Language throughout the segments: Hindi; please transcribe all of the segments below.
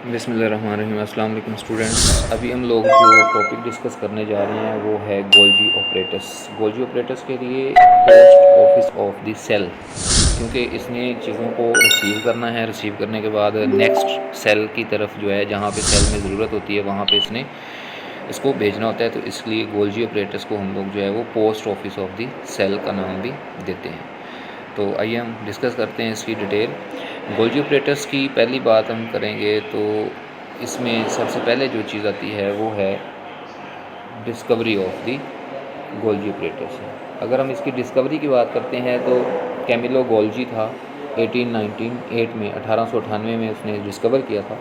बिस्मिल्लाहिर्रहमानिर्रहीम। अस्सलाम वालेकुम स्टूडेंट्स। अभी हम लोग जो टॉपिक डिस्कस करने जा रहे हैं वो है गोल्जी ऑपरेटर्स। गोल्जी ऑपरेटर्स के लिए post office of the cell, क्योंकि इसने चीज़ों को रिसीव करना है। रिसीव करने के बाद नेक्स्ट सेल की तरफ जो है, जहाँ पे सेल में ज़रूरत होती है वहाँ पे इसने इसको भेजना होता है। तो इसलिए गोल्जी ऑपरेटर्स को हम लोग जो है वो post office of the cell का नाम भी देते हैं। तो आइए हम डिस्कस करते हैं इसकी डिटेल। गोल्जी ऑपरेटर्स की पहली बात हम करेंगे तो इसमें सबसे पहले जो चीज़ आती है वो है discovery of the Golgi operators. अगर हम इसकी डिस्कवरी की बात करते हैं तो कैमिलो गोल्जी था 1898 में 1898 में उसने डिस्कवर किया था।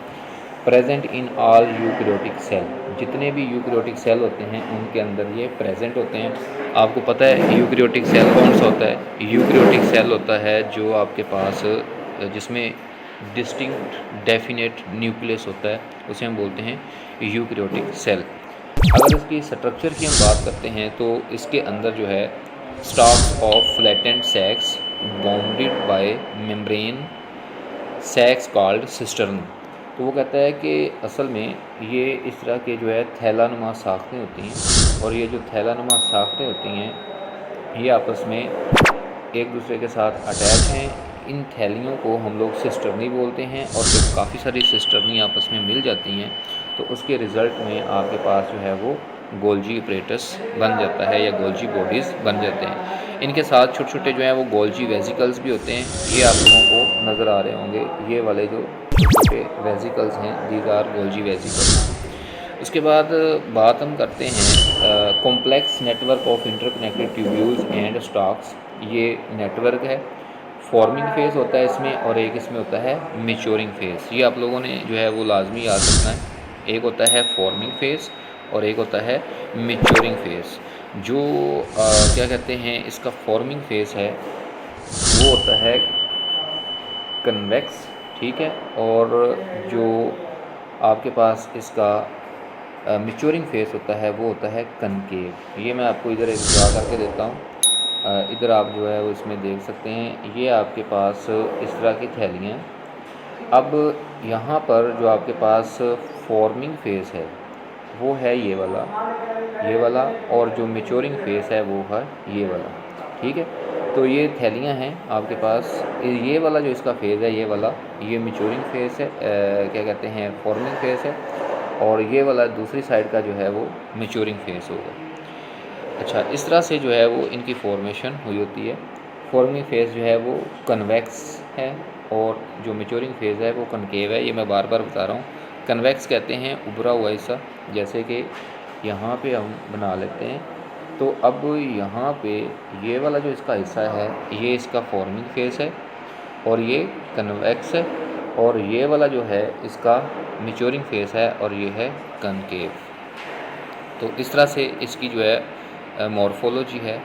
Present in all eukaryotic cell, जितने भी यूकैरियोटिक सेल होते हैं उनके अंदर ये प्रेजेंट होते हैं। आपको पता है यूकैरियोटिक सेल कौन सा होता है? यूकैरियोटिक सेल होता है जो आपके पास जिसमें डिस्टिंक्ट डेफिनेट न्यूक्लियस होता है, उसे हम बोलते हैं यूकैरियोटिक सेल। अगर इसकी स्ट्रक्चर की हम बात करते हैं तो इसके अंदर जो है stocks of flattened sacs bounded by membrane sacs called cistern. तो वो कहता है कि असल में ये इस तरह के जो है थैलानुमा साख्तें होती हैं, और ये जो थैलानुमा साख्तें होती हैं ये आपस में एक दूसरे के साथ अटैच हैं। इन थैलियों को हम लोग सिस्टर्नी बोलते हैं, और जब काफ़ी सारी सिस्टर्नी आपस में मिल जाती हैं तो उसके रिज़ल्ट में आपके पास जो है वो गोल्जी ऑपरेटस बन जाता है या गोल्जी बॉडीज़ बन जाते हैं। इनके साथ छोटे छोटे जो हैं वो गोल्जी वेजिकल्स भी होते हैं। ये आप लोगों को नज़र आ रहे होंगे, ये वाले जो छोटे छोटे वेजिकल्स हैं, दीज आर गोल्जी वेजिकल्स। उसके बाद बात हम करते हैं complex network of interconnected tubules and stocks. ये नेटवर्क है, फॉर्मिंग फेज़ होता है इसमें, और एक इसमें होता है मैच्योरिंग फेज़। ये आप लोगों ने जो है वो लाजमी याद रखना है। एक होता है फॉर्मिंग फेज़ और एक होता है मैच्योरिंग फेज़। जो क्या कहते हैं, इसका फॉर्मिंग फेज़ है वो होता है कन्वेक्स, ठीक है। और जो आपके पास इसका मैच्योरिंग फेज़ होता है वो होता है कनकेव। ये मैं आपको इधर एक ड्रा करके देता हूँ। इधर आप जो है वो इसमें देख सकते हैं, ये आपके पास इस तरह की थैलियाँ। अब यहाँ पर जो आपके पास फॉर्मिंग फेज़ है वो है ये वाला, और जो मैच्योरिंग फेज़ है वो है ये वाला, ठीक है। तो ये थैलियाँ हैं आपके पास। ये वाला जो इसका फेज़ है, ये वाला, ये मैच्योरिंग फेज़ है, क्या कहते हैं, फॉर्मिंग फेज़ है, और ये वाला दूसरी साइड का जो है वो मैच्योरिंग फेज़ होगा। अच्छा, इस तरह से जो है वो इनकी फॉर्मेशन हुई होती है। फॉर्मिंग फेज़ जो है वो कन्वेक्स है, और जो मैच्योरिंग फेज़ है वो कनकेव है। ये मैं बार बार बता रहा हूँ। कन्वेक्स कहते हैं उभरा हुआ हिस्सा, जैसे कि यहाँ पे हम बना लेते हैं। तो अब यहाँ पे ये वाला जो इसका हिस्सा है ये इसका फॉर्मिंग फेज़ है, और ये कन्वेक्स है, और ये वाला जो है इसका मैच्योरिंग फेज़ है, और ये है कनकेव। तो इस तरह से इसकी जो है मॉर्फोलॉजी है।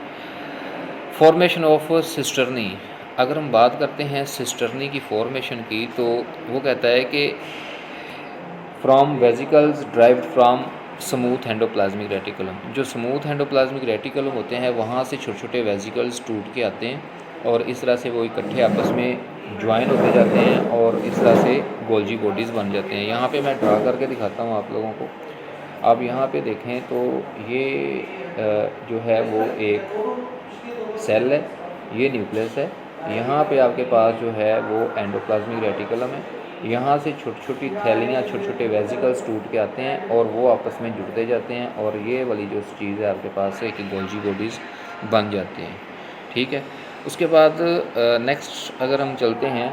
फॉर्मेशन ऑफ सिस्टर्नी, अगर हम बात करते हैं सिस्टर्नी की फॉर्मेशन की, तो वो कहता है कि from vesicles derived from smooth endoplasmic reticulum. जो स्मूथ एंडोप्लाज्मिक रेटिकुलम होते हैं वहाँ से छोटे छोटे वेजिकल्स टूट के आते हैं, और इस तरह से वो इकट्ठे आपस में ज्वाइन होते जाते हैं, और इस तरह से गोल्जी बॉडीज़ बन जाते हैं। यहाँ पे मैं ड्रा करके दिखाता हूँ आप लोगों को। आप यहाँ पे देखें तो ये जो है वो एक सेल है, ये न्यूक्लियस है। यहाँ पे आपके पास जो है वो एंडोप्लाज्मिक रेटिकुलम है। यहाँ से छोटी छोटी थैलियाँ, छोटे छोटे वेजिकल्स टूट के आते हैं, और वो आपस में जुड़ते जाते हैं, और ये वाली जो चीज़ है आपके पास है कि गोल्जी बॉडीज़ बन जाती हैं, ठीक है। उसके बाद नेक्स्ट अगर हम चलते हैं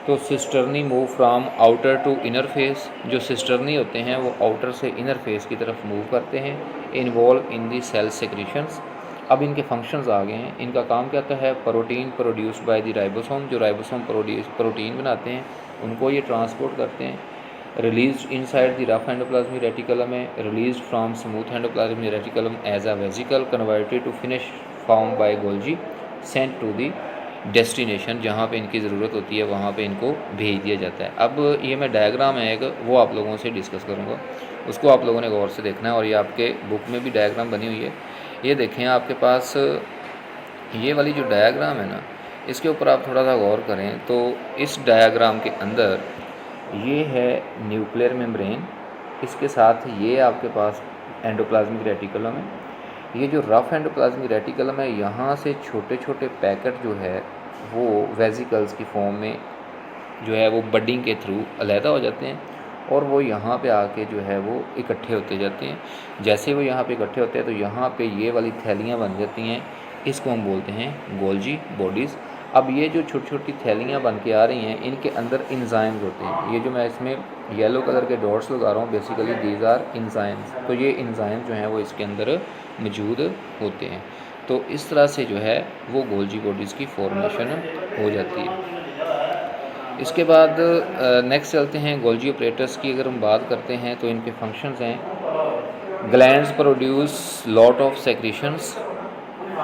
तो cisternae move from outer to inner face. जो सिस्टर्नी होते हैं वो आउटर से इनर फेस की तरफ मूव करते हैं। Involve in the cell secretions. अब इनके फंक्शंस आ गए हैं। इनका काम क्या होता है? Protein produced by the ribosome, जो राइबोसोम प्रोटीन बनाते हैं उनको ये ट्रांसपोर्ट करते हैं। Release inside the rough endoplasmic reticulum में, release from smooth endoplasmic reticulum as a vesicle, converted to finish form by Golgi, sent to the destination, जहाँ पे इनकी ज़रूरत होती है वहाँ पे इनको भेज दिया जाता है। अब ये मैं डायग्राम है एक, वो आप लोगों से डिस्कस करूँगा, उसको आप लोगों ने गौर से देखना है, और ये आपके बुक में भी डायग्राम बनी हुई है। ये देखें आपके पास ये वाली जो डायग्राम है ना, इसके ऊपर आप थोड़ा सा गौर करें तो इस डायग्राम के अंदर ये है न्यूक्लियर मेम्ब्रेन, इसके साथ ये आपके पास एंडोप्लाज्मिक रेटिकुलम है। ये जो रफ एंडोप्लाज्मिक रेटिकुलम है, यहाँ से छोटे छोटे पैकेट जो है वो वेजिकल्स की फॉर्म में जो है वो बडिंग के थ्रू अलहदा हो जाते हैं और वो यहाँ पे आके जो है वो इकट्ठे होते जाते हैं। जैसे वो यहाँ पे इकट्ठे होते हैं तो यहाँ पे ये वाली थैलियाँ बन जाती हैं, इसको हम बोलते हैं गोल्जी बॉडीज़। अब ये जो छोटी छोटी थैलियाँ बन के आ रही हैं, इनके अंदर इंजाइम्स होते हैं। ये जो मैं इसमें येलो कलर के डॉट्स लगा रहा हूँ, बेसिकली दीज आर इंजाइम्स। तो ये इंजाइम जो हैं वो इसके अंदर मौजूद होते हैं। तो इस तरह से जो है वो गोल्जी बॉडीज़ की फॉर्मेशन हो जाती है। इसके बाद नेक्स्ट चलते हैं गोल्जी ऑपरेटर्स की। अगर हम बात करते हैं तो इनके फंक्शंस हैं, glands produce lot of secretions.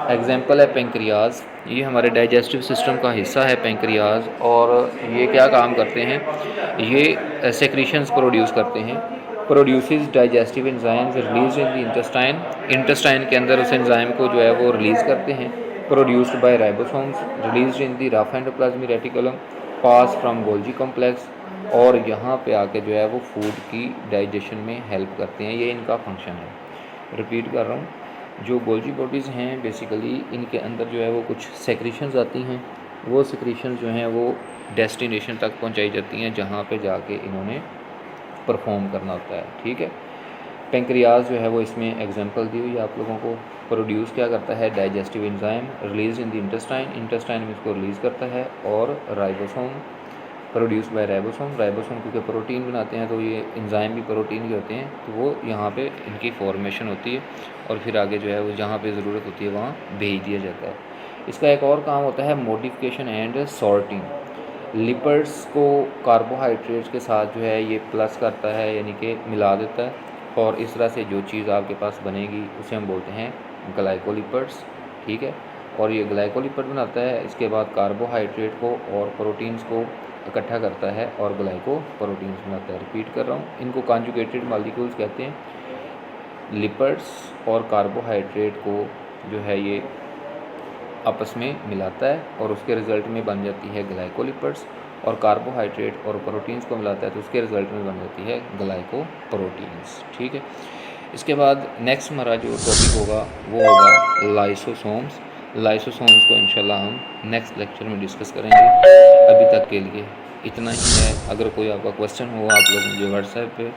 Example है पेंक्रियाज, ये हमारे डाइजेस्टिव सिस्टम का हिस्सा है पेंक्रियाज, और ये क्या काम करते हैं, ये सेक्रीशंस प्रोड्यूस करते हैं। Produces digestive enzymes release in the intestine, intestine के अंदर उस एंजाइम को जो है वो रिलीज़ करते हैं। Produced by ribosomes released in the rough endoplasmic reticulum, pass from Golgi complex, और यहाँ पे आके जो है वो फूड की डाइजेशन में हेल्प करते हैं। ये इनका फंक्शन है। रिपीट कर रहा हूँ, जो गोल्जी बॉडीज़ हैं बेसिकली इनके अंदर जो है वो कुछ सेक्रीशंस आती हैं, वो सेक्रीशंस जो हैं वो डेस्टिनेशन तक पहुंचाई जाती हैं जहां पे जाके इन्होंने परफॉर्म करना होता है। ठीक है, पेंक्रियाज जो है वो इसमें एग्जांपल दी हुई है आप लोगों को। प्रोड्यूस क्या करता है, digestive enzyme release in the intestine, intestine में इसको रिलीज़ करता है। और ribosome produce by ribosome, ribosome क्योंकि प्रोटीन बनाते हैं तो ये एंजाइम भी प्रोटीन के होते हैं, तो वो यहाँ पे इनकी फॉर्मेशन होती है और फिर आगे जो है वो जहाँ पे ज़रूरत होती है वहाँ भेज दिया जाता है। इसका एक और काम होता है मॉडिफिकेशन एंड सॉर्टिंग। लिपिड्स को कार्बोहाइड्रेट्स के साथ जो है ये प्लस करता है, यानी कि मिला देता है, और इस तरह से जो चीज़ आपके पास बनेगी उसे हम बोलते हैं ग्लाइकोलिपिड्स। ठीक है, और ये ग्लाइकोलिपिड बनाता है, इसके बाद कार्बोहाइड्रेट को और प्रोटीन्स को इकट्ठा करता है और ग्लाइकोप्रोटीन्स बनाता है। रिपीट कर रहा हूँ, इनको कॉन्जुगेटेड मॉलिक्यूल्स कहते हैं। लिपिड्स और कार्बोहाइड्रेट को जो है ये आपस में मिलाता है और उसके रिज़ल्ट में बन जाती है ग्लाइकोलिपिड्स, और कार्बोहाइड्रेट और प्रोटीन्स को मिलाता है तो उसके रिज़ल्ट में बन जाती है ग्लाइकोप्रोटीन्स। ठीक है, इसके बाद नेक्स्ट हमारा जो टॉपिक होगा वो होगा लाइसोसोम्स। लाइसोसोम्स को इंशाल्लाह हम नेक्स्ट लेक्चर में डिस्कस करेंगे। अभी तक के लिए इतना ही है। अगर कोई आपका क्वेश्चन हो आप लोग मुझे व्हाट्सएप पे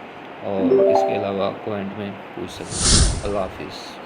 और इसके अलावा कमेंट में पूछ सकते हैं। अल्लाह हाफिज़।